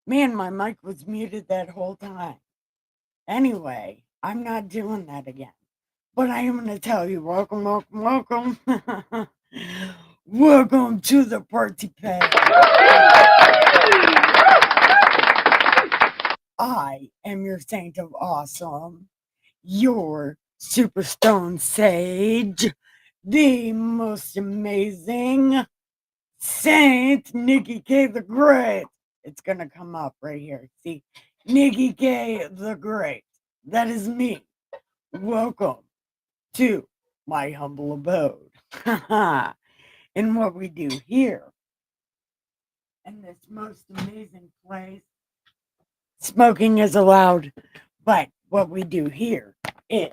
Man, my mic was muted that whole time. Anyway, I'm not doing that again. But I am going to tell you, welcome, welcome, welcome. Welcome to the party pad. I am your saint of awesome, your superstone sage, the most amazing Saint Nikki K the Great. It's going to come up right here. See, Nikki K the Great. That is me. Welcome to my humble abode. And what we do here in this most amazing place, smoking is allowed, but what we do here is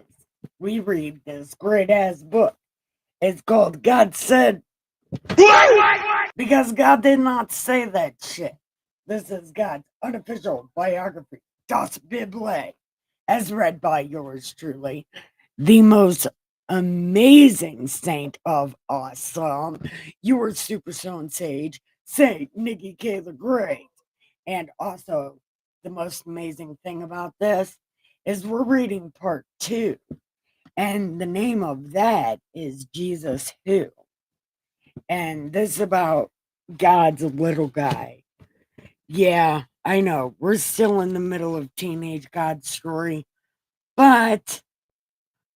we read this great ass book. It's called God Said, because God did not say that shit. This is God's unofficial biography, Das Bible, as read by yours truly, the most amazing saint of awesome, your super stone sage, Saint Nikki K the Great. And also, the most amazing thing about this is we're reading part 2, and the name of that is Jesus Who. And this is about God's little guy. Yeah, I know, we're still in the middle of teenage God's story, but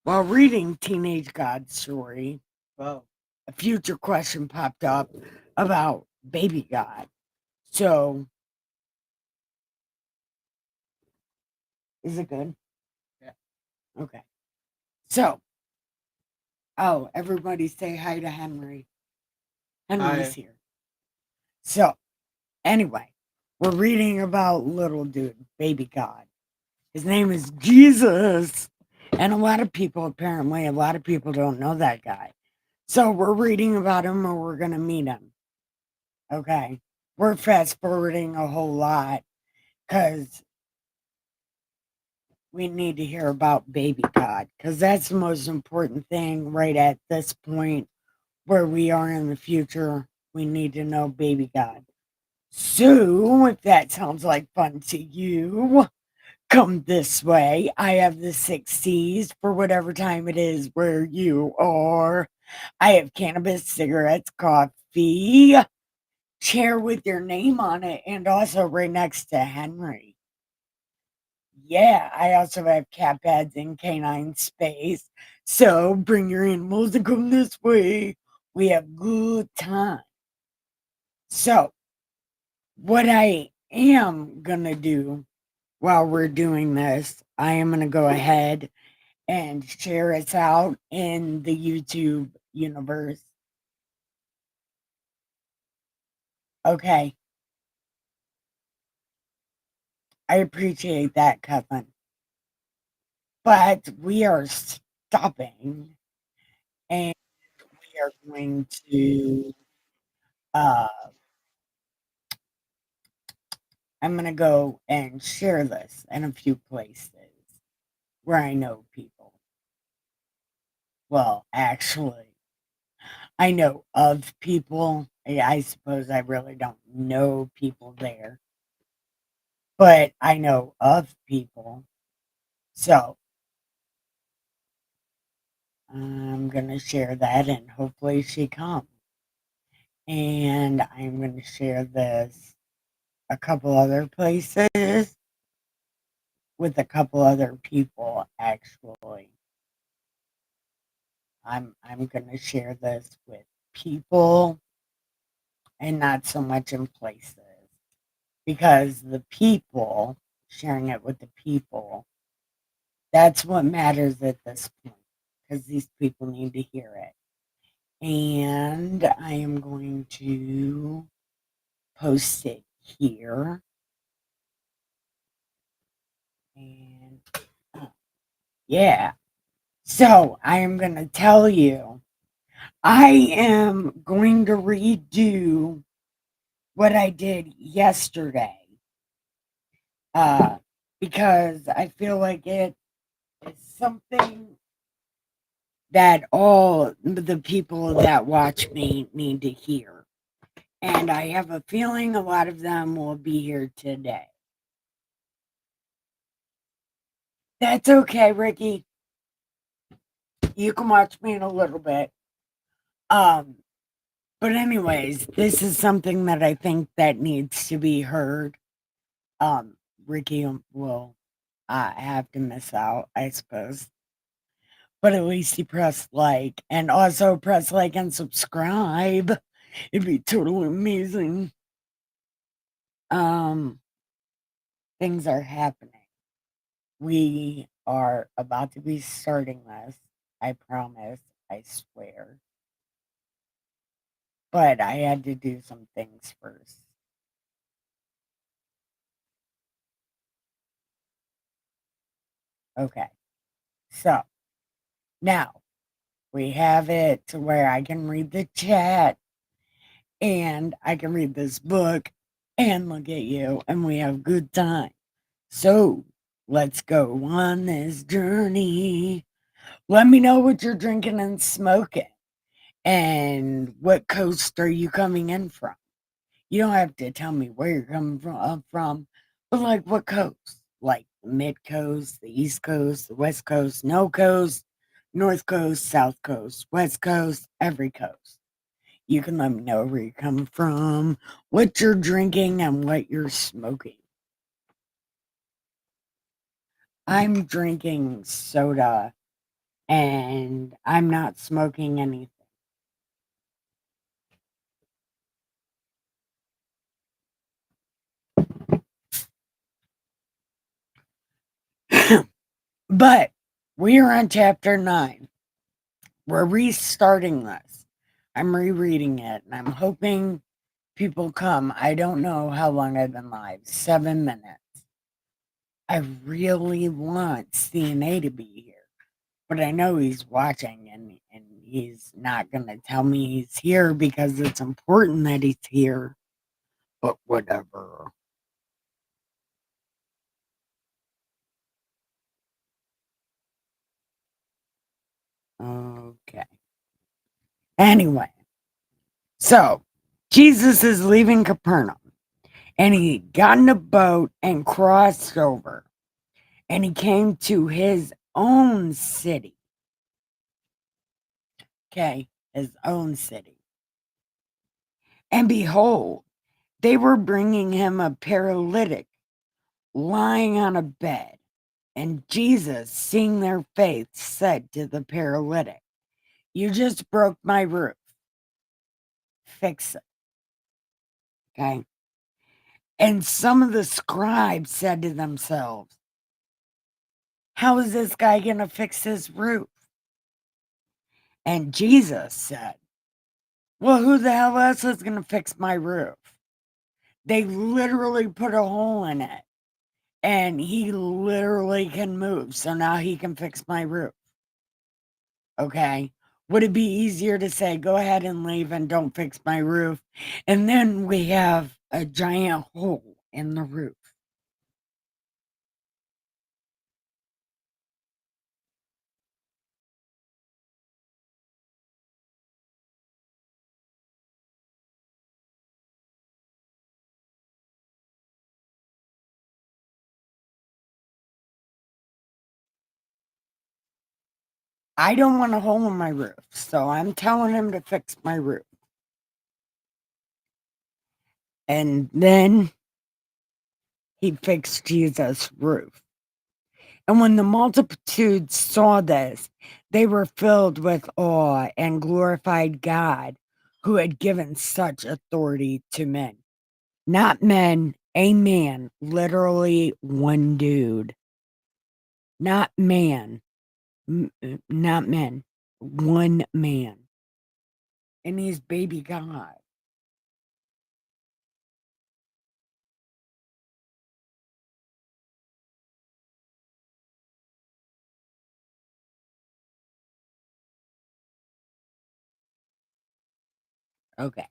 while reading Teenage God's story, well, a future question popped up about baby God. So, is it good? Yeah. Okay. So, oh, everybody say hi to Henry. Henry's here. So, anyway, we're reading about little dude, baby God. His name is Jesus. And a lot of people, apparently, a lot of people don't know that guy. So we're reading about him or we're going to meet him. Okay. We're fast forwarding a whole lot because we need to hear about baby God because that's the most important thing right at this point where we are in the future. We need to know baby God. So, if that sounds like fun to you, come this way. I have the 6 C's for whatever time it is where you are. I have cannabis, cigarettes, coffee, chair with your name on it, and also right next to Henry. Yeah, I also have cat pads in canine space. So bring your animals and come this way. We have good time. So, what I am gonna do while we're doing this, I am gonna go ahead and share us out in the YouTube universe. Okay. I appreciate that, Kevin. But we are stopping and we are going to, uh, I'm going to go and share this in a few places where I know people. Well, actually, I know of people. I suppose I really don't know people there, but I know of people. So I'm going to share that and hopefully she comes. And I'm going to share this a couple other places with a couple other people actually. I'm going to share this with people and not so much in places because the people sharing it with the people, that's what matters at this point because these people need to hear it. And I am going to post it here. And yeah. So I am going to tell you, I am going to redo what I did yesterday uh, because I feel like it is something that all the people that watch me need to hear. And I have a feeling a lot of them will be here today. That's okay, Ricky. You can watch me in a little bit. Um, but anyways, this is something that I think that needs to be heard. Um, Ricky will have to miss out, I suppose. But at least he pressed like, and also press like and subscribe. It'd be totally amazing. Um, things are happening. We are about to be starting this. I promise. I swear. But I had to do some things first. Okay. So now we have it to where I can read the chat and I can read this book and look at you and we have good time. So let's go on this journey. Let me know what you're drinking and smoking and what coast are you coming in from. You don't have to tell me where you're coming from, but like what coast? Like the mid coast, the east coast, the west coast, no coast, north coast, south coast, west coast, every coast. You can let me know where you're coming from, what you're drinking, and what you're smoking. I'm drinking soda and I'm not smoking anything. But we are on chapter 9. We're restarting this. I'm rereading it and I'm hoping people come. I don't know how long I've been live. 7 minutes. I really want CNA to be here, but I know he's watching and he's not going to tell me he's here because it's important that he's here. But whatever. Okay. Anyway, so Jesus is leaving Capernaum and he got in a boat and crossed over and he came to his own city. Okay, his own city. And behold, they were bringing him a paralytic lying on a bed. And Jesus, seeing their faith, said to the paralytic, "You just broke my roof. Fix it." Okay. And some of the scribes said to themselves, "How is this guy going to fix his roof?" And Jesus said, "Well, who the hell else is going to fix my roof?" They literally put a hole in it and he literally can move. So now he can fix my roof. Okay. Would it be easier to say, go ahead and leave and don't fix my roof? And then we have a giant hole in the roof. I don't want a hole in my roof. So I'm telling him to fix my roof. And then he fixed Jesus' roof. And when the multitude saw this, they were filled with awe and glorified God who had given such authority to men. Not men, a man, literally one dude. Not man, not men, one man. And he's baby God. Okay.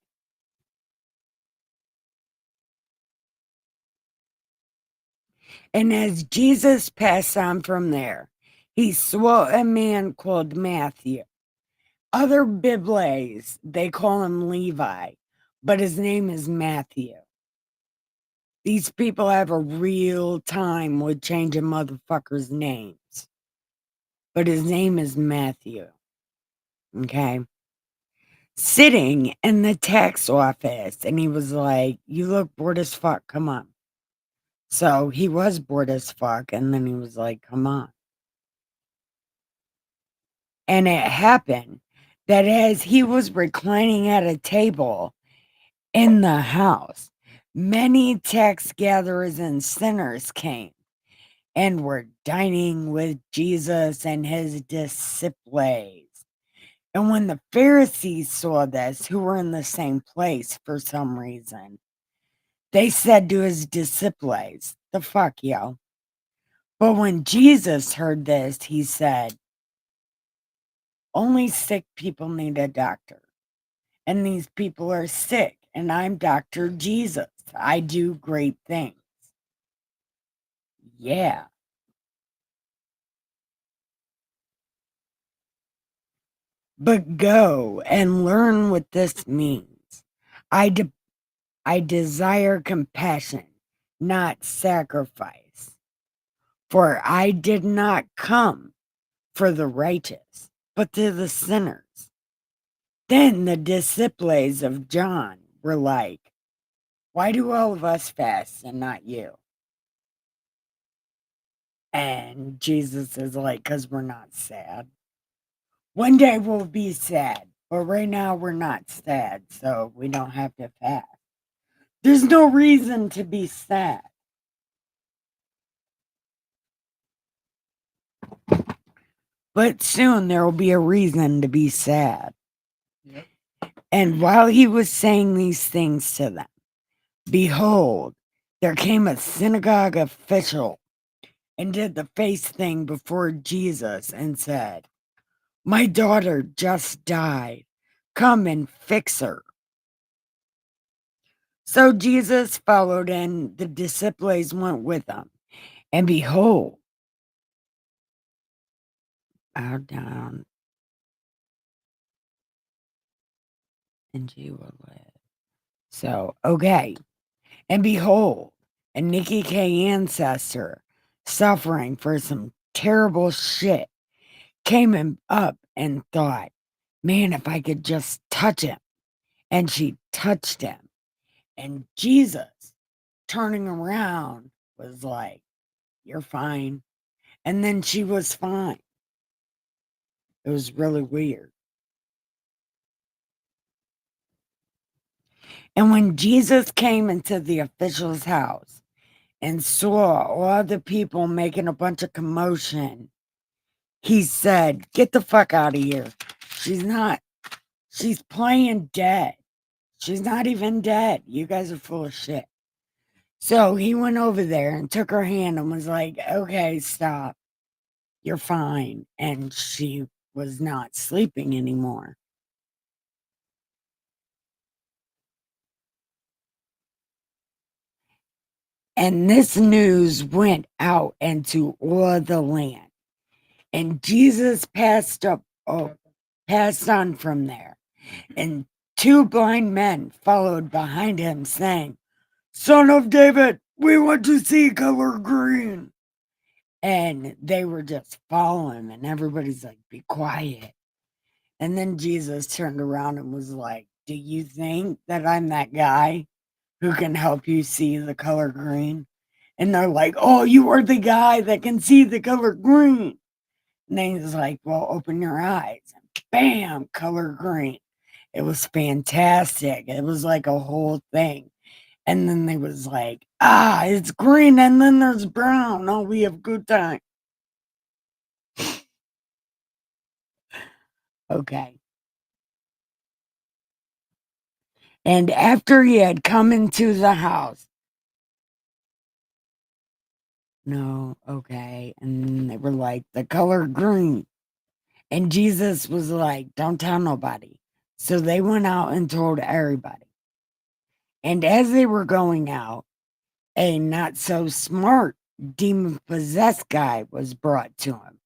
And as Jesus passed on from there, he saw a man called Matthew. Other Bibles, they call him Levi, but his name is Matthew. These people have a real time with changing motherfuckers' names. But his name is Matthew. Okay. Sitting in the tax office, and he was like, "You look bored as fuck. Come on." So he was bored as fuck, and then he was like, "Come on." And it happened that as he was reclining at a table in the house, many tax gatherers and sinners came and were dining with Jesus and his disciples. And when the Pharisees saw this, who were in the same place for some reason, they said to his disciples, "The fuck, yo." But when Jesus heard this, he said, "Only sick people need a doctor. And these people are sick. And I'm Dr. Jesus. I do great things." Yeah. But go and learn what this means. I desire compassion, not sacrifice. For I did not come for the righteous, but to the sinners. Then the disciples of John were like, "Why do all of us fast and not you?" And Jesus is like, "Because we're not sad. One day we'll be sad, but right now we're not sad, so we don't have to fast. There's no reason to be sad." But soon there will be a reason to be sad. Yep. And while he was saying these things to them, behold, there came a synagogue official and did the face thing before Jesus and said, "My daughter just died. Come and fix her." So Jesus followed, and the disciples went with him. And behold, bow down, and she will live. So, okay. And behold, a Nikki K ancestor suffering for some terrible shit came up and thought, "Man, if I could just touch him." And she touched him. And Jesus, turning around, was like, "You're fine." And then she was fine. It was really weird. And when Jesus came into the official's house and saw all the people making a bunch of commotion, he said, "Get the fuck out of here. She's playing dead. She's not even dead. You guys are full of shit." So he went over there and took her hand and was like, "Okay, stop. You're fine." And she was not sleeping anymore. And this news went out into all the land. And Jesus passed on from there. And two blind men followed behind him, saying, "Son of David, we want to see color green." And they were just following him, and everybody's like, "Be quiet." And then Jesus turned around and was like, "Do you think that I'm that guy who can help you see the color green?" And they're like, "Oh, you are the guy that can see the color green." And then he's like, "Well, open your eyes." And bam, color green. It was fantastic. It was like a whole thing. And then they was like, "Ah, it's green and then there's brown. Oh, we have good time." Okay. And after he had come into the house, no, okay. And they were like, "The color green." And Jesus was like, "Don't tell nobody." So they went out and told everybody. And as they were going out, a not so smart demon possessed guy was brought to him.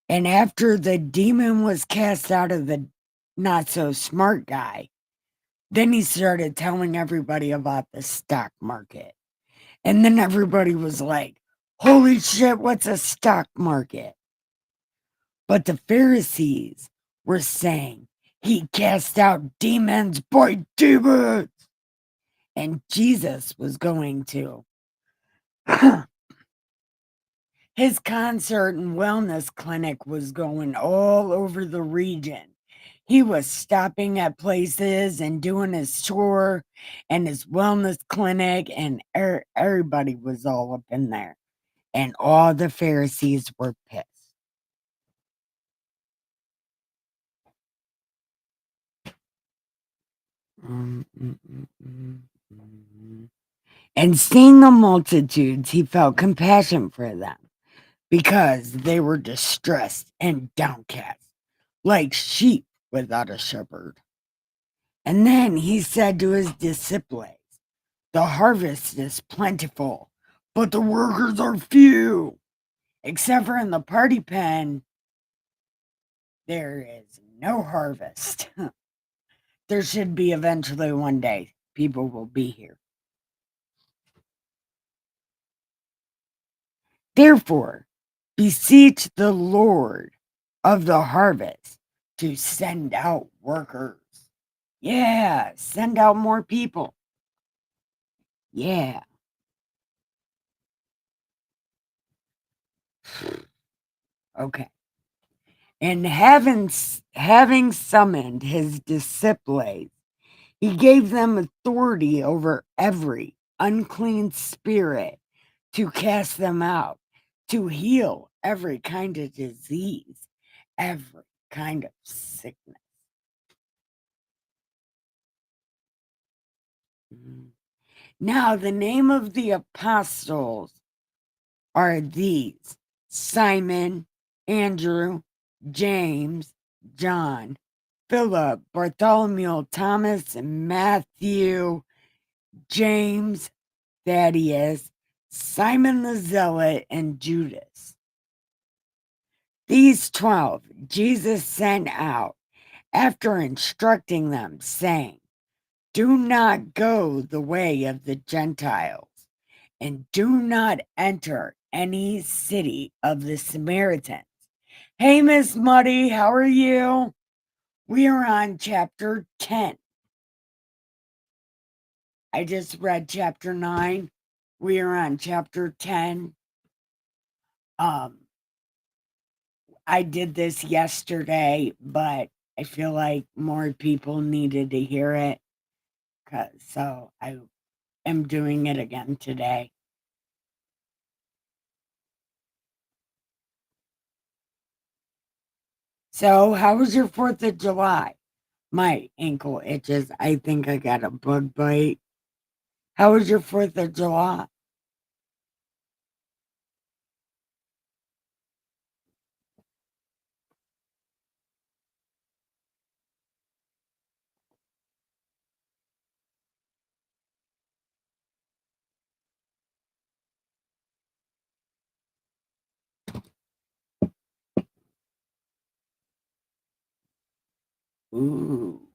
And after the demon was cast out of the not so smart guy, Then he started telling everybody about the stock market. And then everybody was like, holy shit, what's a stock market? But the Pharisees were saying he cast out demons by demons. And Jesus was going to. His concert and wellness clinic was going all over the region. He was stopping at places and doing his tour and his wellness clinic, and everybody was all up in there. And all the Pharisees were pissed. Mm, mm, mm, mm, mm. And seeing the multitudes, he felt compassion for them because they were distressed and downcast, like sheep without a shepherd. And then he said to his disciples, the harvest is plentiful, but the workers are few. Except for in the party pen, there is no harvest. There should be eventually one day. People will be here. Therefore, beseech the Lord of the harvest to send out workers. Yeah, send out more people. Yeah. Okay. And having summoned his disciples, he gave them authority over every unclean spirit to cast them out, to heal every kind of disease, every kind of sickness. Now, the name of the apostles are these: Simon, Andrew, James, John, Philip, Bartholomew, Thomas, Matthew, James, Thaddeus, Simon the Zealot, and Judas. These 12 Jesus sent out after instructing them, saying, do not go the way of the Gentiles, and do not enter any city of the Samaritans. Hey, Miss Muddy, how are you? We are on chapter 10. I just read chapter 9. We are on chapter 10. I did this yesterday, but I feel like more people needed to hear it. So I am doing it again today. So, how was your 4th of July? My ankle itches. I think I got a bug bite. How was your 4th of July? Ooh,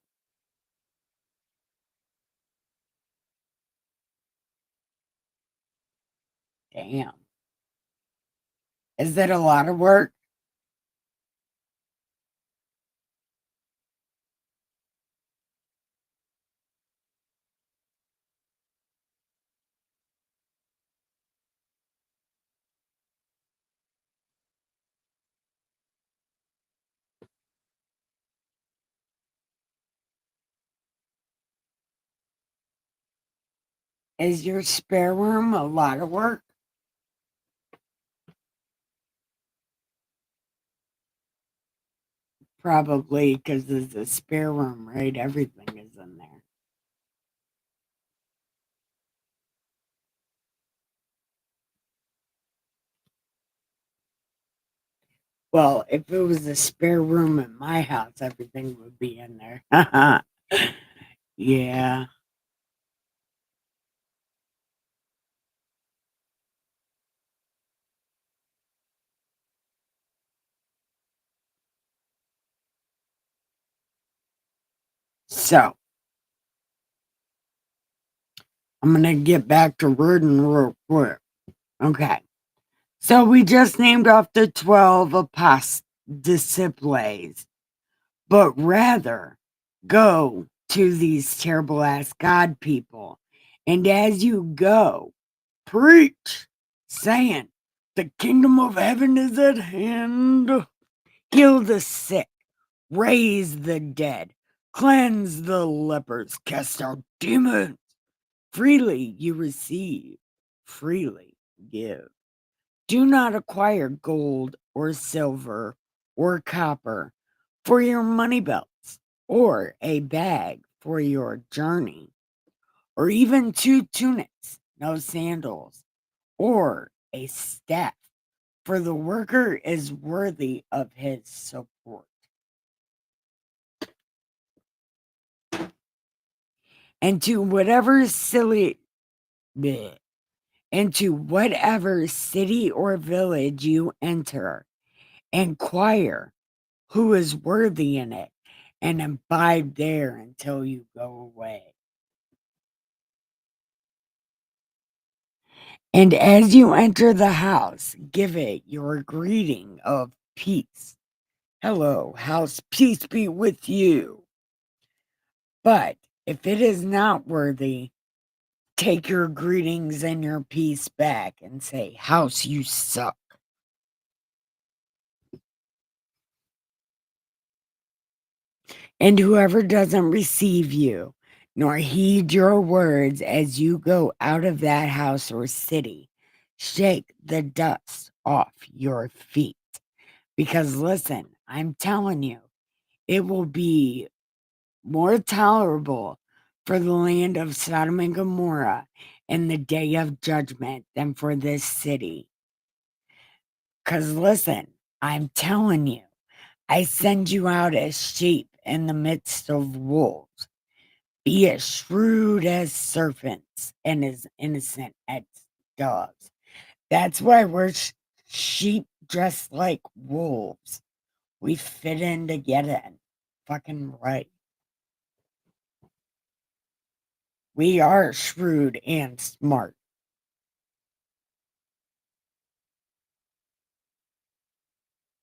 damn. Is that a lot of work? Is your spare room a lot of work? Probably because there's a spare room, right? Everything is in there. Well, if it was a spare room in my house, everything would be in there. Yeah. So, I'm going to get back to reading real quick. Okay. So we just named off the 12 disciples, but rather go to these terrible ass God people. And as you go, preach, saying, the kingdom of heaven is at hand. Heal the sick, raise the dead, cleanse the lepers, cast out demons. Freely you receive, freely give. Do not acquire gold or silver or copper for your money belts, or a bag for your journey, or even 2 tunics, no sandals, or a staff, for the worker is worthy of his support. And to whatever city or village you enter, inquire who is worthy in it, and abide there until you go away. And as you enter the house, give it your greeting of peace. Hello, house, peace be with you. But if it is not worthy, take your greetings and your peace back and say, house, you suck. And whoever doesn't receive you, nor heed your words as you go out of that house or city, shake the dust off your feet. Because listen, I'm telling you, it will be more tolerable for the land of Sodom and Gomorrah in the day of judgment than for this city. Because listen, I'm telling you, I send you out as sheep in the midst of wolves. Be as shrewd as serpents and as innocent as doves. That's why we're sheep dressed like wolves. We fit in to get in. Fucking right. We are shrewd and smart.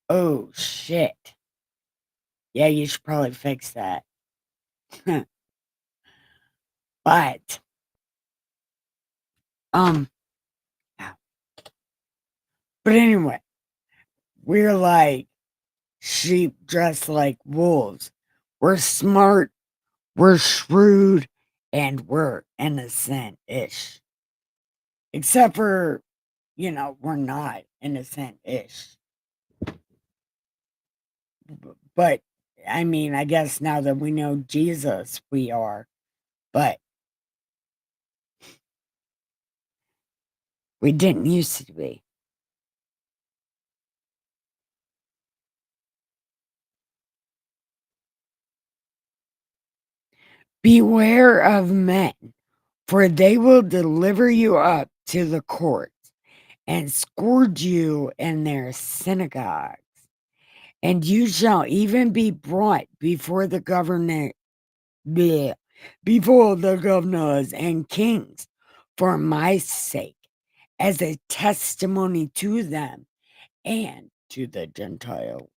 Oh, shit. Yeah, you should probably fix that. But, um, but anyway, we're like sheep dressed like wolves. We're smart, we're shrewd, and we're innocent-ish. Except for, we're not innocent-ish. But, I mean, I guess now that we know Jesus, we are. But we didn't used to be. Beware of men, for they will deliver you up to the courts and scourge you in their synagogues. And you shall even be brought before the before the governors and kings for my sake, as a testimony to them and to the Gentiles.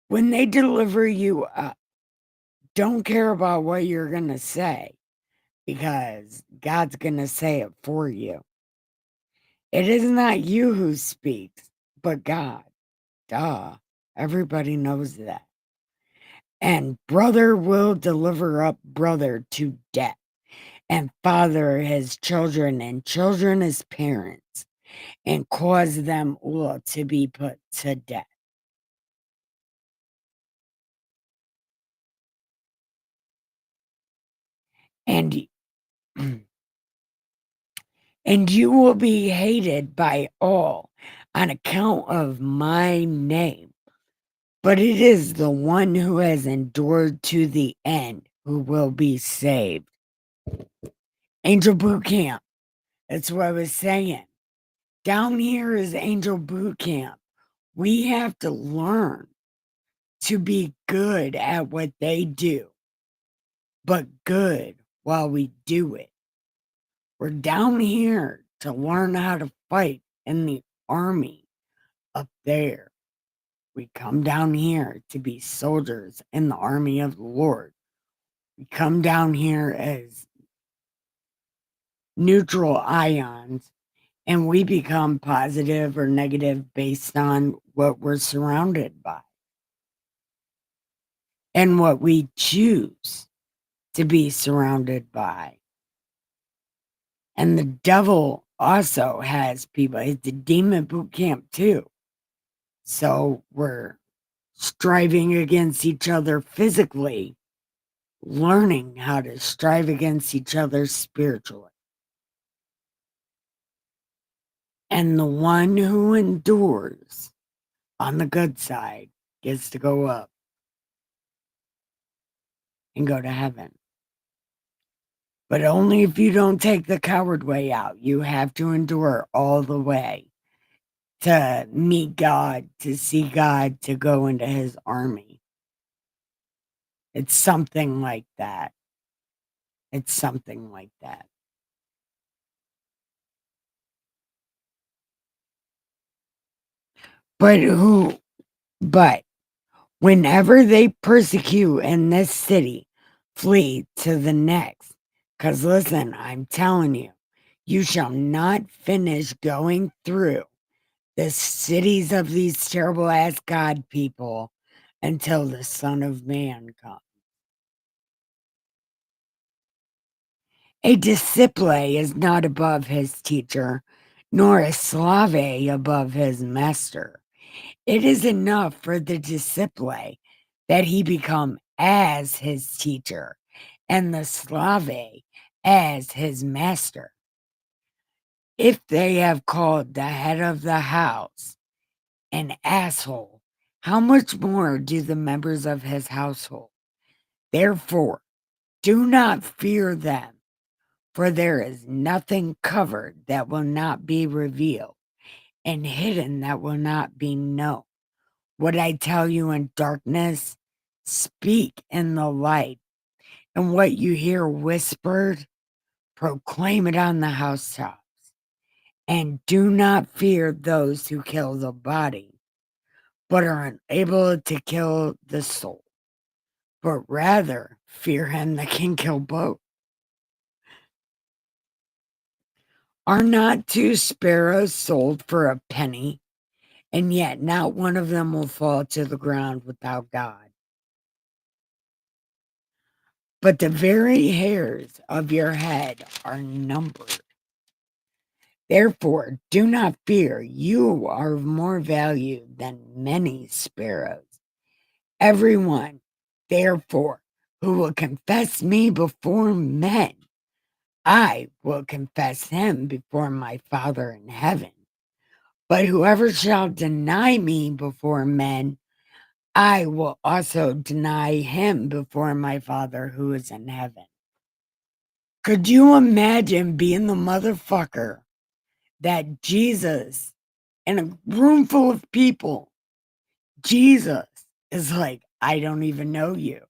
When they deliver you up, don't care about what you're going to say, because God's going to say it for you. It is not you who speaks, but God. Duh. Everybody knows that. And brother will deliver up brother to death, and father his children, and children his parents, and cause them all to be put to death. And and you will be hated by all on account of my name. But it is the one who has endured to the end who will be saved. Angel Boot Camp. That's what I was saying. Down here is Angel Boot Camp. We have to learn to be good at what they do. but good while we do it. We're down here to learn how to fight in the army up there. We come down here to be soldiers in the army of the Lord. We come down here as neutral ions, and we become positive or negative based on what we're surrounded by and what we choose to be surrounded by. And the devil also has people. It's a demon boot camp too. So we're striving against each other physically, learning how to strive against each other spiritually. And the one who endures on the good side gets to go up and go to heaven. But only if you don't take the coward way out. You have to endure all the way to meet God, to see God, to go into his army. It's something like that. It's something like that. But whenever they persecute in this city, flee to the next. Because listen, I'm telling you, you shall not finish going through the cities of these terrible ass God people until the Son of Man comes. A disciple is not above his teacher, nor a slave above his master. It is enough for the disciple that he become as his teacher, and the slave as his master. If they have called the head of the house an asshole, how much more do the members of his household? Therefore, do not fear them, for there is nothing covered that will not be revealed, and hidden that will not be known. What I tell you in darkness, speak in the light, and what you hear whispered, proclaim it on the housetops. And do not fear those who kill the body, but are unable to kill the soul, but rather fear him that can kill both. Are not two sparrows sold for a penny, and yet not one of them will fall to the ground without God? But the very hairs of your head are numbered. Therefore, do not fear. You are of more value than many sparrows. Everyone, therefore, who will confess me before men, I will confess him before my Father in heaven. But whoever shall deny me before men, I will also deny him before my Father who is in heaven. Could you imagine being the motherfucker that Jesus, in a room full of people, Jesus is like, I don't even know you.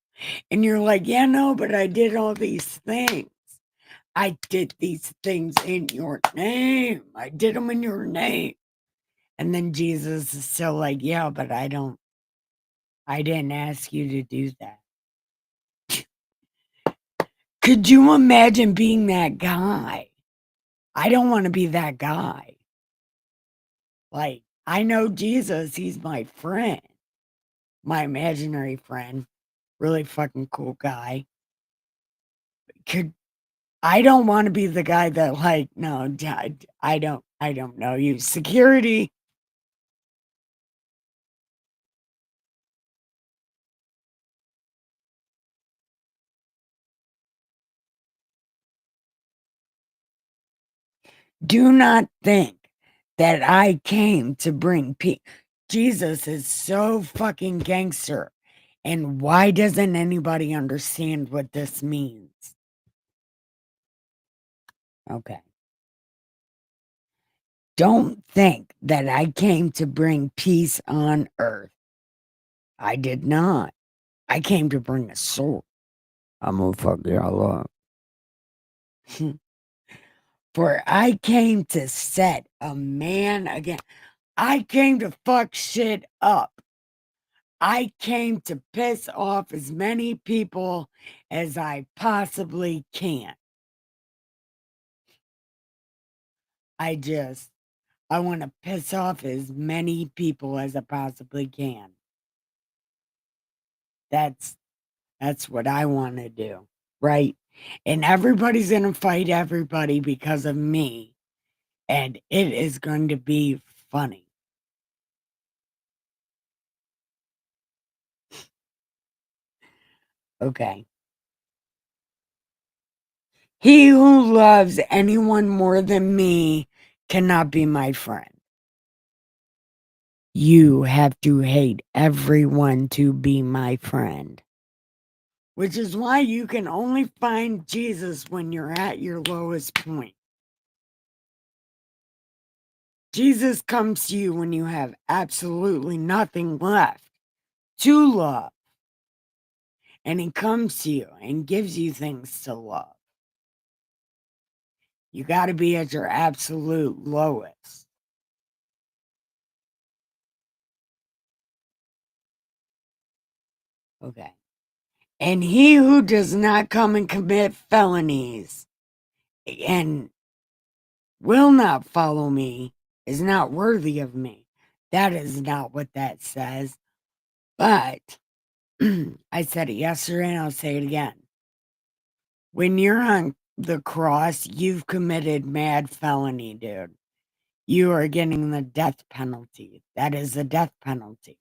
And you're like, yeah, no, but I did all these things. I did these things in your name. I did them in your name. And then Jesus is still like, yeah, but I didn't ask you to do that. Could you imagine being that guy? I don't want to be that guy. Like, I know Jesus, he's my friend, my imaginary friend, really fucking cool guy. I don't want to be the guy that like, no, I don't know you. Security. Do not think that I came to bring peace. Jesus is so fucking gangster. And why doesn't anybody understand what this means? Okay. Don't think that I came to bring peace on earth. I did not. I came to bring a sword. I'm gonna fuck y'all up. For I came to set a man again. I came to fuck shit up. I came to piss off as many people as I possibly can. I want to piss off as many people as I possibly can. That's what I want to do, right? And everybody's going to fight everybody because of me, and it is going to be funny. Okay. He who loves anyone more than me cannot be my friend. You have to hate everyone to be my friend. Which is why you can only find Jesus when you're at your lowest point. Jesus comes to you when you have absolutely nothing left to love. And he comes to you and gives you things to love. You got to be at your absolute lowest. Okay. And he who does not come and commit felonies and will not follow me is not worthy of me. That is not what that says. But I said it yesterday and I'll say it again. When you're on the cross, you've committed mad felony, dude. You are getting the death penalty. That is the death penalty.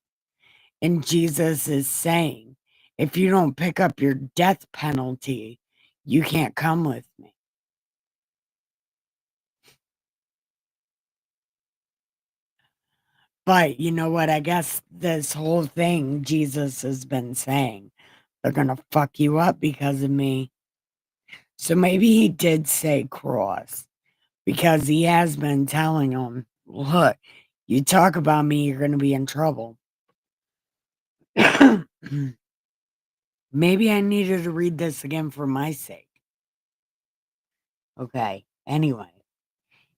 And Jesus is saying, if you don't pick up your death penalty, you can't come with me. But you know what? I guess this whole thing Jesus has been saying, they're going to fuck you up because of me. So maybe he did say cross because he has been telling them, look, you talk about me, you're going to be in trouble. Maybe I needed to read this again for my sake. Okay. Anyway,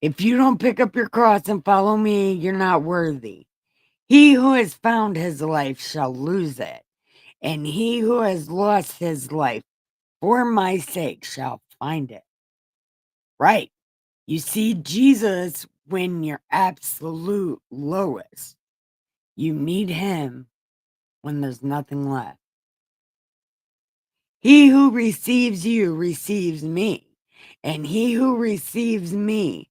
if you don't pick up your cross and follow me, you're not worthy. He who has found his life shall lose it, and he who has lost his life for my sake shall find it. Right. You see, Jesus, when you're absolute lowest, you need him when there's nothing left. He who receives you receives me, and he who receives me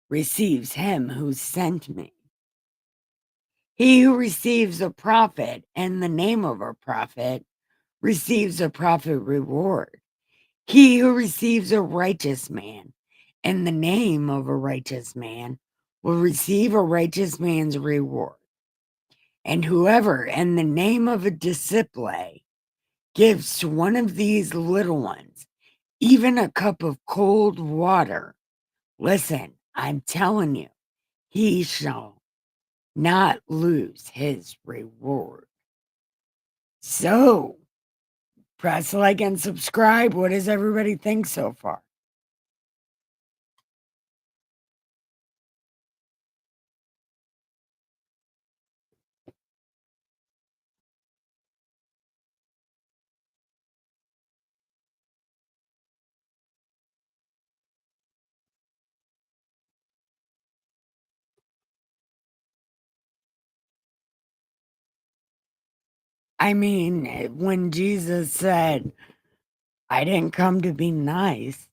receives him who sent me. He who receives a prophet in the name of a prophet receives a prophet reward. He who receives a righteous man in the name of a righteous man will receive a righteous man's reward. And whoever in the name of a disciple gives to one of these little ones even a cup of cold water, listen, I'm telling you, he shall not lose his reward. So, press like and subscribe. What does everybody think so far? I mean, when Jesus said, I didn't come to be nice,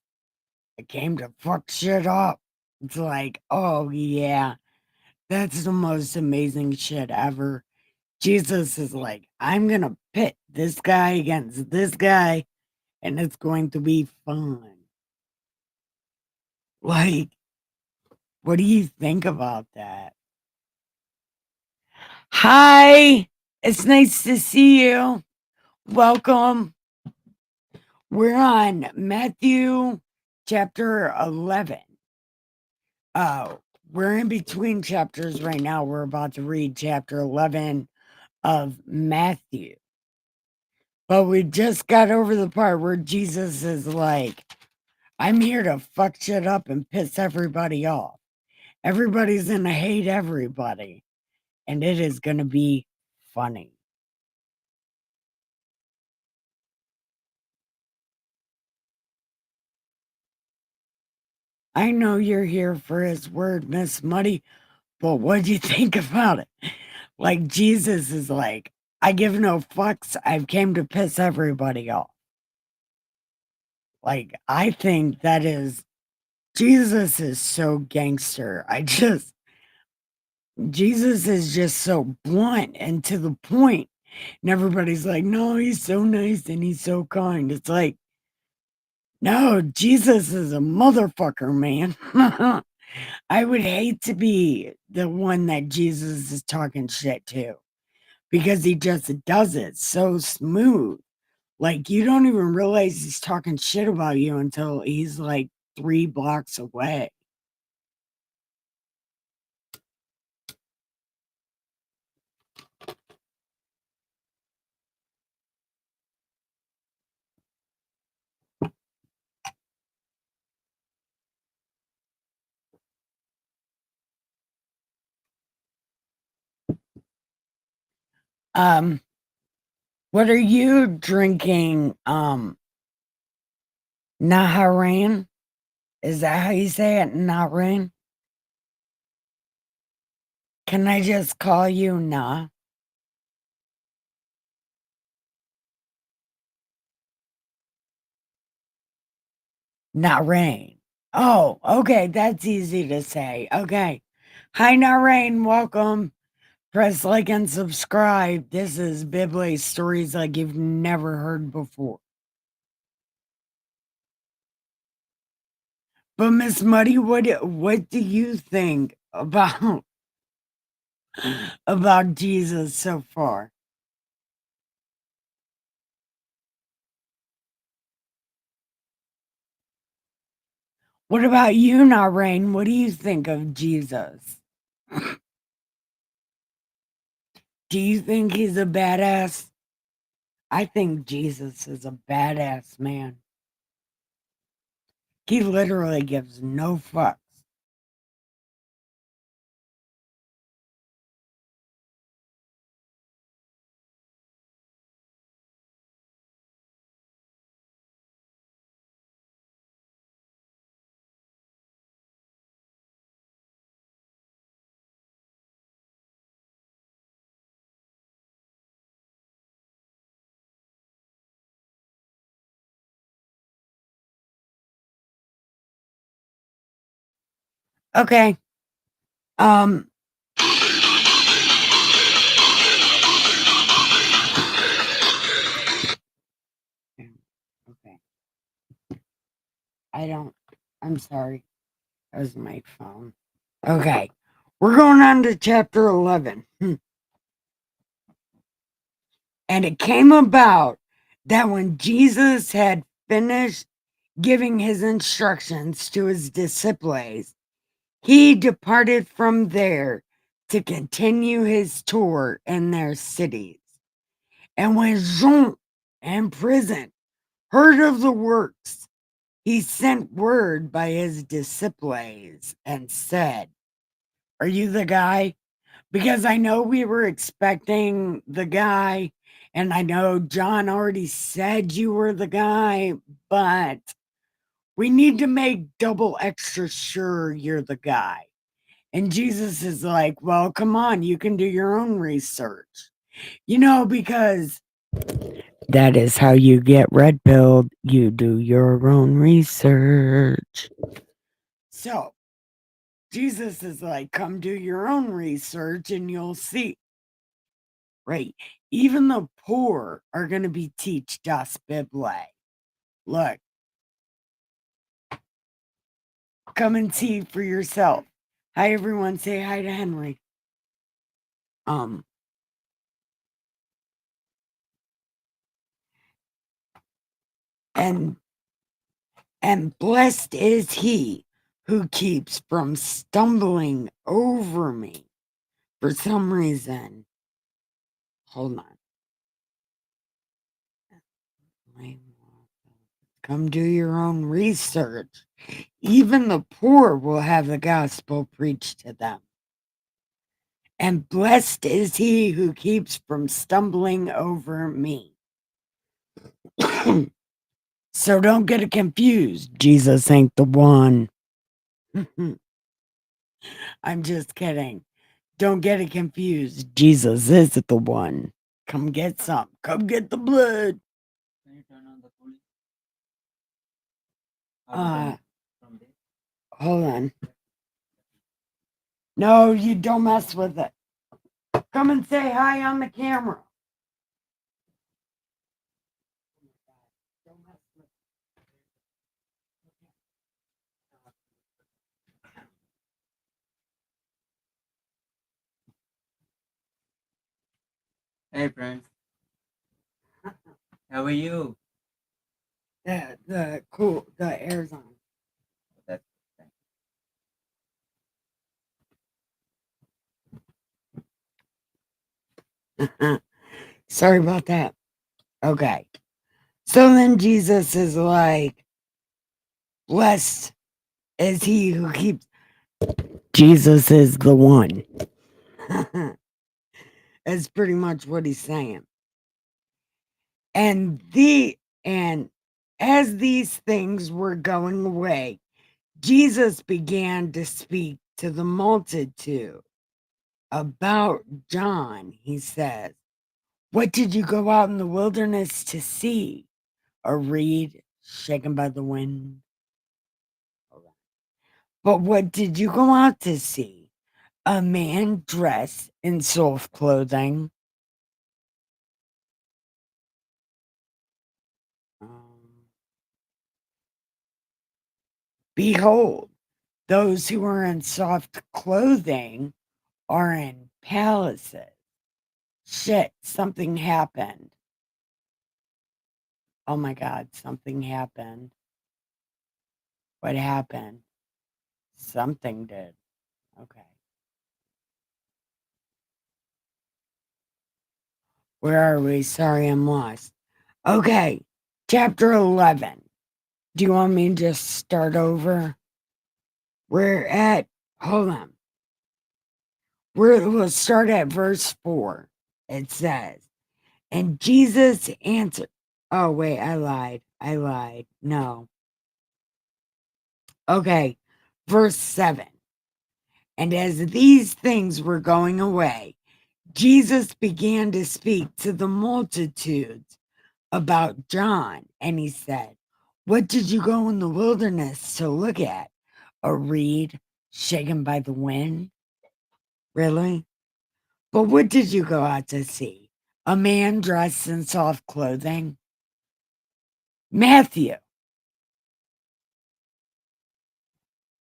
I came to fuck shit up. It's like, oh yeah, that's the most amazing shit ever. Jesus is like, I'm gonna pit this guy against this guy, and it's going to be fun. Like, what do you think about that? Hi, it's nice to see you. Welcome. We're on Matthew chapter 11. We're in between chapters right now. We're about to read chapter 11 of Matthew. But we just got over the part where Jesus is like, I'm here to fuck shit up and piss everybody off. Everybody's gonna hate everybody. And it is gonna be funny. I know you're here for his word, Miss Muddy, but what do you think about it? Like, Jesus is like, I give no fucks. I've came to piss everybody off. Like, I think that is, Jesus is so gangster. Jesus is just so blunt and to the point. And everybody's like, no, he's so nice and he's so kind. It's like, no, Jesus is a motherfucker, man. I would hate to be the one that Jesus is talking shit to because he just does it so smooth. Like, you don't even realize he's talking shit about you until he's like 3 blocks away. Um, what are you drinking? Naharan? Is that how you say it? Naharan? Can I just call you Nah? Narain. Oh, okay. That's easy to say. Okay. Hi, Narain. Welcome. Press like and subscribe. This is Bible stories like you've never heard before. But Miss Muddy, what do you think about Jesus so far? What about you, Narain? What do you think of Jesus? Do you think he's a badass? I think Jesus is a badass man. He literally gives no fucks. Okay. Um. Okay. I don't. I'm sorry. That was my phone. Okay. We're going on to chapter 11. And it came about that when Jesus had finished giving his instructions to his disciples, he departed from there to continue his tour in their cities. And when Jean in prison heard of the works, he sent word by his disciples and said, are you the guy? Because I know we were expecting the guy, and I know John already said you were the guy, but we need to make double extra sure you're the guy. And Jesus is like, well, come on, you can do your own research. Because that is how you get red pilled. You do your own research. So Jesus is like, come do your own research and you'll see. Right. Even the poor are going to be teach das Bible. Look, come and see for yourself. Hi, everyone. Say hi to Henry. Um, and blessed is he who keeps from stumbling over me. For some reason, hold on. Come do your own research. Even the poor will have the gospel preached to them. And blessed is he who keeps from stumbling over me. So don't get it confused. Jesus ain't the one. I'm just kidding. Don't get it confused. Jesus is the one. Come get some. Come get the blood. Can you turn on the cooling? From there? Hold on. No, you don't mess with it. Come and say hi on the camera. Hey friends, how are you? The air's on. That's Sorry about that. Okay. So then Jesus is like, blessed is he who keeps. Jesus is the one. That's pretty much what he's saying. And as these things were going away, Jesus began to speak to the multitude about John. He says, what did you go out in the wilderness to see? A reed shaken by the wind? But what did you go out to see? A man dressed in soft clothing? Behold, those who are in soft clothing are in palaces. Shit, something happened. Oh my God, something happened. What happened? Something did. Okay. Where are we? Sorry, I'm lost. Okay. Chapter 11. Do you want me to just start over? We're at, hold on. We'll start at verse 4. It says, and Jesus answered. Oh, wait, I lied. No. Okay. Verse 7. And as these things were going away, Jesus began to speak to the multitudes about John. And he said, what did you go in the wilderness to look at? A reed shaken by the wind? Really? But what did you go out to see? A man dressed in soft clothing? Matthew.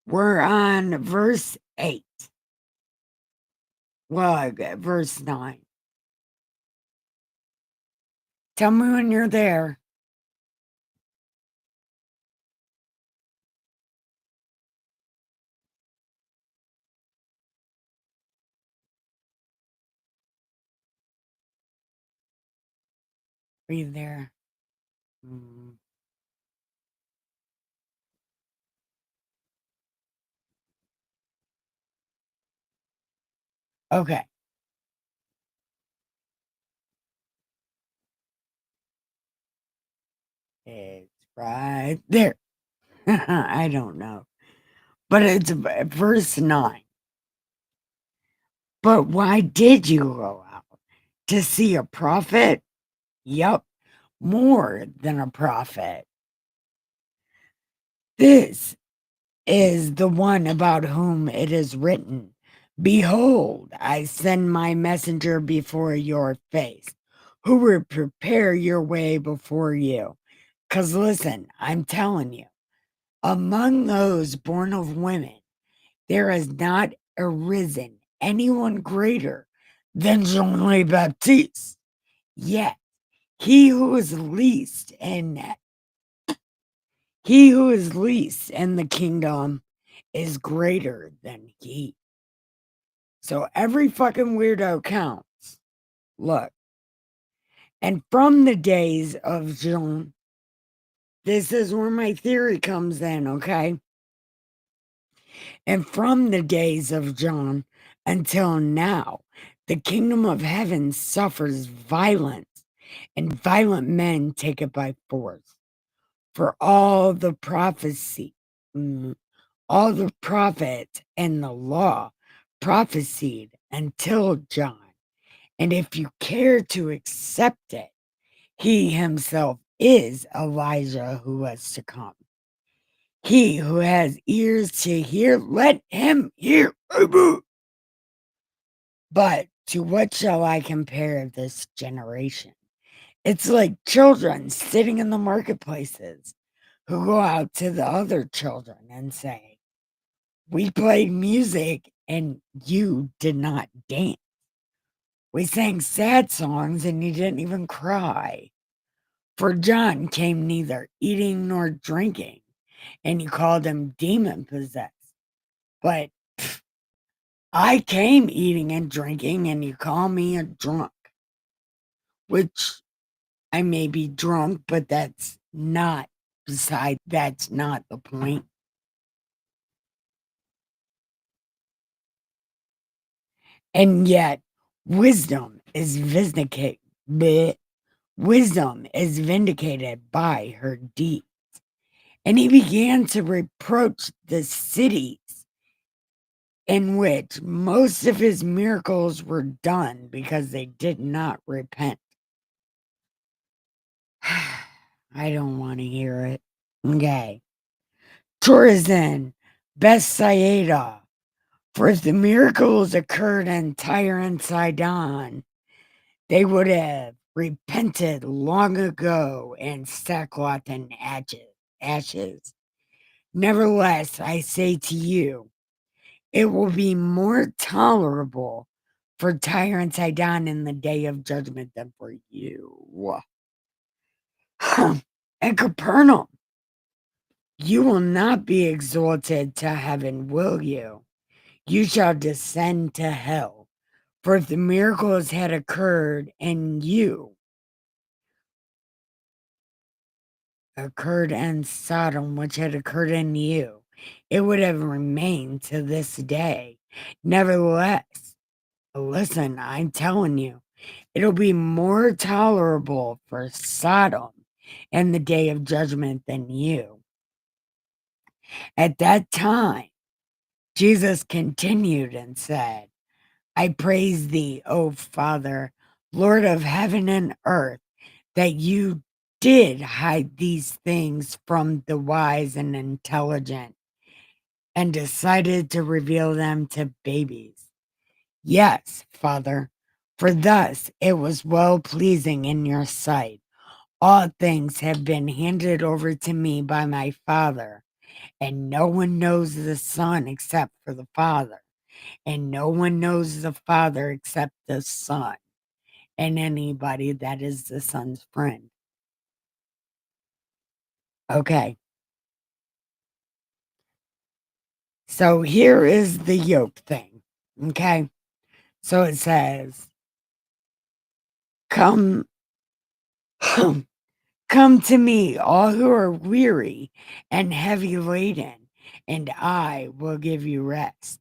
We're on verse 8. Well, verse 9. Tell me when you're there. Are you there? Okay. It's right there. I don't know. But it's verse 9. But why did you go out? To see a prophet? Yup, more than a prophet. This is the one about whom it is written, behold, I send my messenger before your face, who will prepare your way before you. Because listen, I'm telling you, among those born of women, there has not arisen anyone greater than Jean le Baptiste. Yet he who is least in the kingdom is greater than he. So every fucking weirdo counts. Look. And from the days of Jean this is where my theory comes in, okay? And from the days of John until now, the kingdom of heaven suffers violence, and violent men take it by force. For all the prophets and the law prophesied until John. And if you care to accept it, he himself is Elijah who was to come. He who has ears to hear, let him hear. But to what shall I compare this generation? It's like children sitting in the marketplaces who go out to the other children and say, we played music and you did not dance. We sang sad songs and you didn't even cry. For John came neither eating nor drinking, and you called him demon possessed. But I came eating and drinking, and you call me a drunk. Which I may be drunk, but that's not the point. And yet, wisdom is vindicated. Wisdom is vindicated by her deeds. And he began to reproach the cities in which most of his miracles were done because they did not repent. I don't want to hear it. Okay. Chorazin, Bethsaida. For if the miracles occurred in Tyre and Sidon, they would have repented long ago in sackcloth and ashes. Nevertheless, I say to you, it will be more tolerable for Tyre and Sidon in the day of judgment than for you. And Capernaum, you will not be exalted to heaven, will you? You shall descend to hell. For if the miracles had occurred in Sodom, which had occurred in you, it would have remained to this day. Nevertheless, listen, I'm telling you, it'll be more tolerable for Sodom in the day of judgment than you. At that time, Jesus continued and said, I praise thee, O Father, Lord of heaven and earth, that you did hide these things from the wise and intelligent and decided to reveal them to babies. Yes, Father, for thus it was well pleasing in your sight. All things have been handed over to me by my Father, and no one knows the Son except for the Father, and no one knows the Father except the Son, and anybody that is the Son's friend. Okay. So here is the yoke thing. Okay. So it says, come, come to me, all who are weary and heavy laden, and I will give you rest.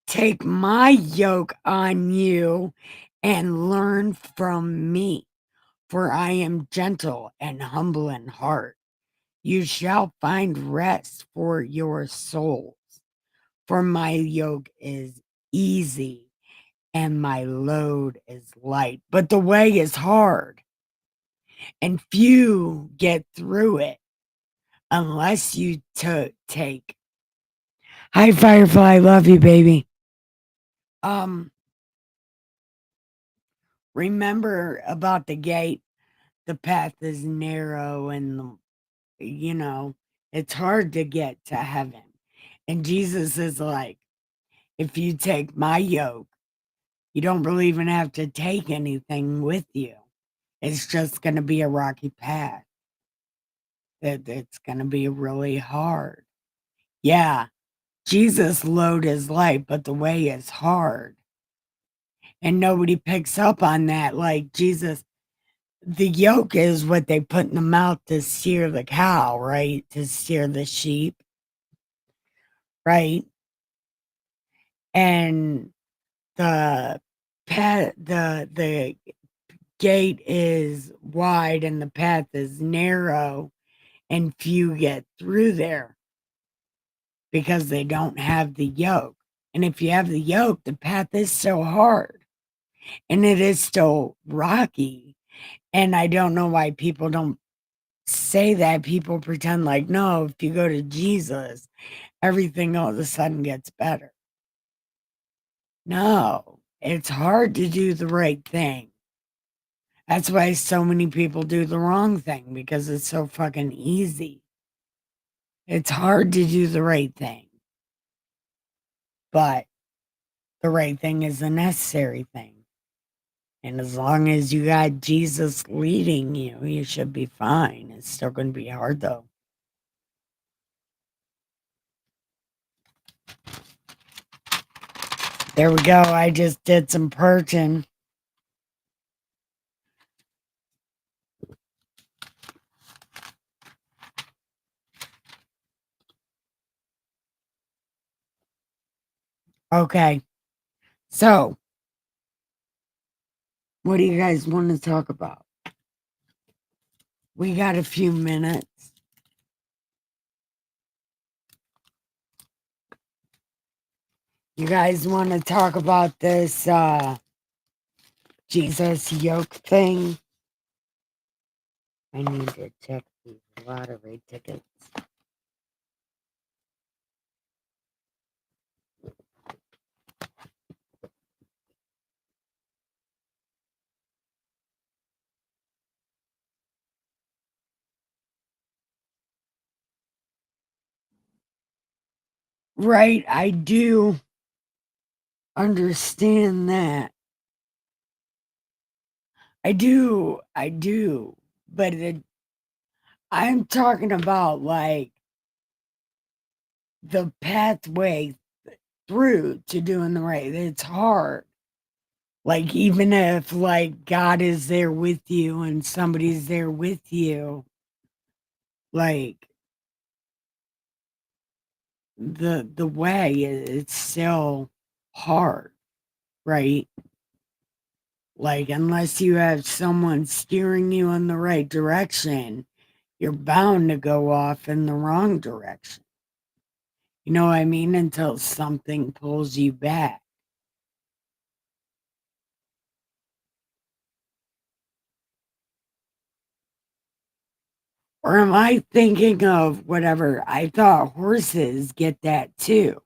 Take my yoke on you and learn from me, for I am gentle and humble in heart. You shall find rest for your souls, for my yoke is easy and my load is light. But the way is hard, and few get through it unless you take. Hi, Firefly. Love you, baby. Remember about the gate. The path is narrow and, it's hard to get to heaven. And Jesus is like, if you take my yoke, you don't really even have to take anything with you. It's just going to be a rocky path. It's going to be really hard. Yeah, Jesus' load is light, but the way is hard. And nobody picks up on that. Like Jesus, the yolk is what they put in the mouth to steer the cow, right? To steer the sheep, right? And the the gate is wide and the path is narrow, and few get through there because they don't have the yoke. And if you have the yoke, the path is so hard and it is still rocky. And I don't know why people don't say that. People pretend like, no, if you go to Jesus, everything all of a sudden gets better. No, it's hard to do the right thing. That's why so many people do the wrong thing because it's so fucking easy. It's hard to do the right thing, but the right thing is a necessary thing. And as long as you got Jesus leading you, you should be fine. It's still going to be hard though. There we go. I just did some purging. Okay. So, what do you guys want to talk about? We got a few minutes. You guys want to talk about this Jesus yoke thing? I need to check these lottery tickets. Right, I do understand that. I do. But I'm talking about like the pathway through to doing the right. It's hard. Like, even if like God is there with you and somebody's there with you, like the way it's still hard, right? Like, unless you have someone steering you in the right direction, you're bound to go off in the wrong direction. You know what I mean? Until something pulls you back. Or am I thinking of whatever? I thought horses get that too.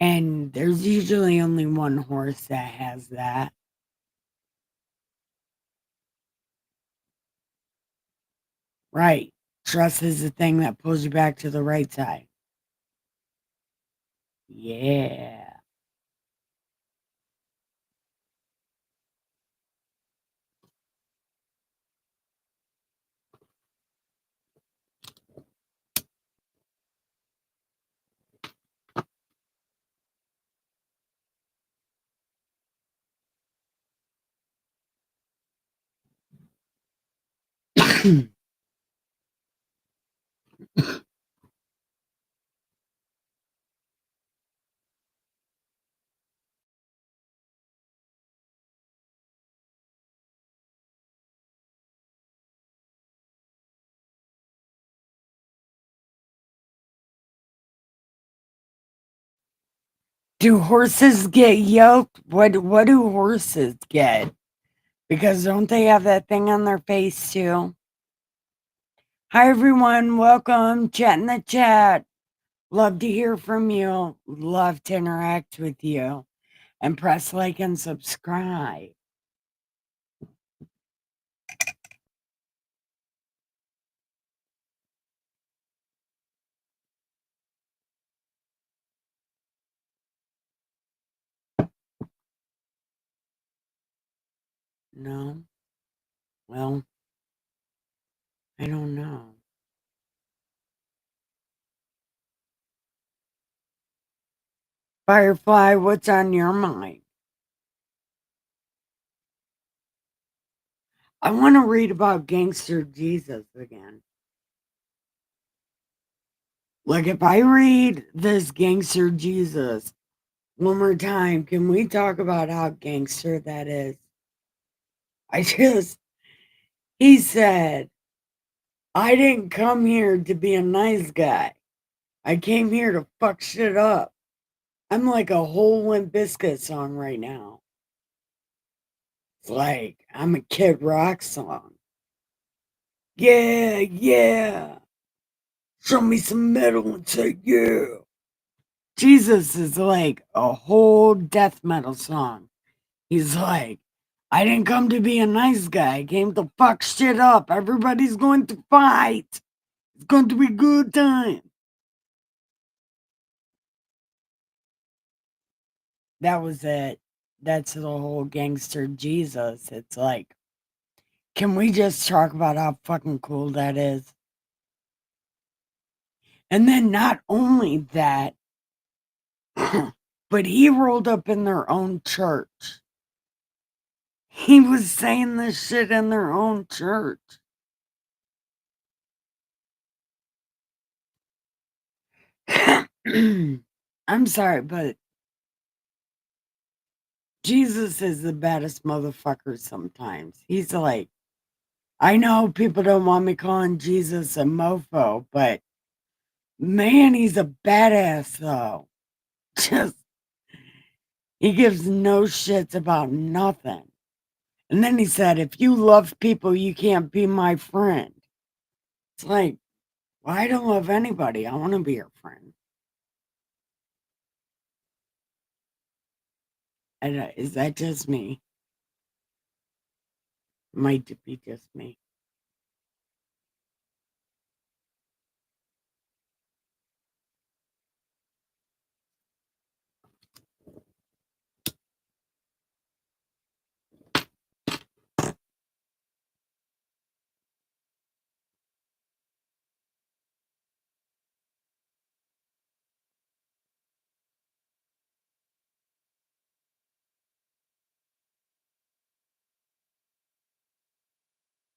And there's usually only one horse that has that. Right. Trust is the thing that pulls you back to the right side. Yeah. Do horses get yoked? What do horses get? Because don't they have that thing on their face too? Hi everyone, welcome. Chat in the chat. Love to hear from you. Love to interact with you. And press like and subscribe. No? Well, I don't know. Firefly, what's on your mind? I want to read about Gangster Jesus again. Like, if I read this Gangster Jesus one more time, can we talk about how gangster that is? He said, I didn't come here to be a nice guy. I came here to fuck shit up. I'm like a whole Limp Bizkit song right now. It's like I'm a Kid Rock song. Yeah, yeah. Show me some metal and say yeah. Jesus is like a whole death metal song. He's like, I didn't come to be a nice guy. I came to fuck shit up. Everybody's going to fight. It's going to be a good time. That was it. That's the whole gangster Jesus. It's like, can we just talk about how fucking cool that is? And then not only that, but he rolled up in their own church. He was saying this shit in their own church. I'm sorry, but Jesus is the baddest motherfucker sometimes. He's like, I know people don't want me calling Jesus a mofo, but man, he's a badass though. Just, he gives no shits about nothing. And then he said, if you love people, you can't be my friend. It's like, well, I don't love anybody. I want to be your friend. Is that just me? Might be just me.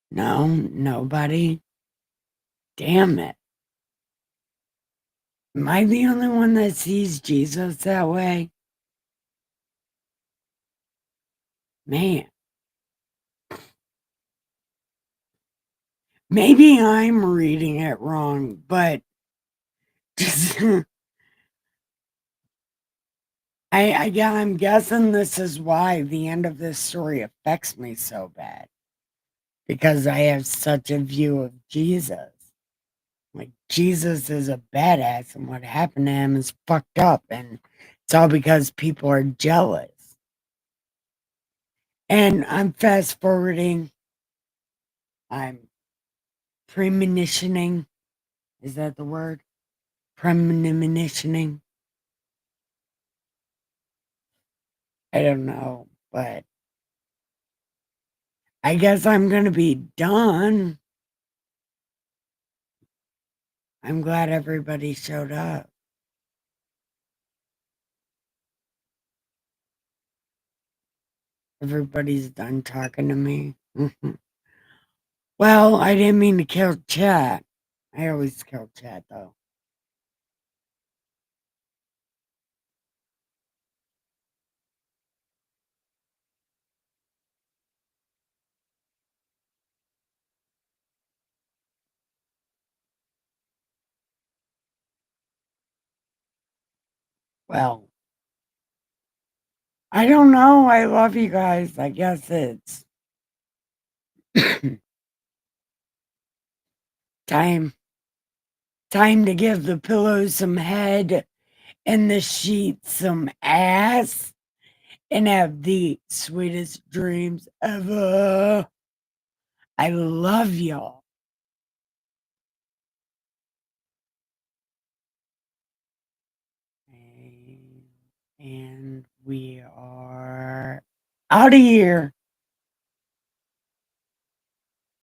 No, nobody. Damn it. Am I the only one that sees Jesus that way? Man, maybe I'm reading it wrong, but just, I'm guessing this is why the end of this story affects me so bad. Because I have such a view of Jesus. Like, Jesus is a badass, and what happened to him is fucked up, and it's all because people are jealous. And I'm fast forwarding, I'm premonitioning. Is that the word? Premonitioning? I don't know, but I guess I'm gonna be done. I'm glad everybody showed up. Everybody's done talking to me. Well, I didn't mean to kill chat. I always kill chat though. Well, I don't know. I love you guys. I guess it's time time to give the pillows some head and the sheets some ass and have the sweetest dreams ever. I love y'all. And we are out of here.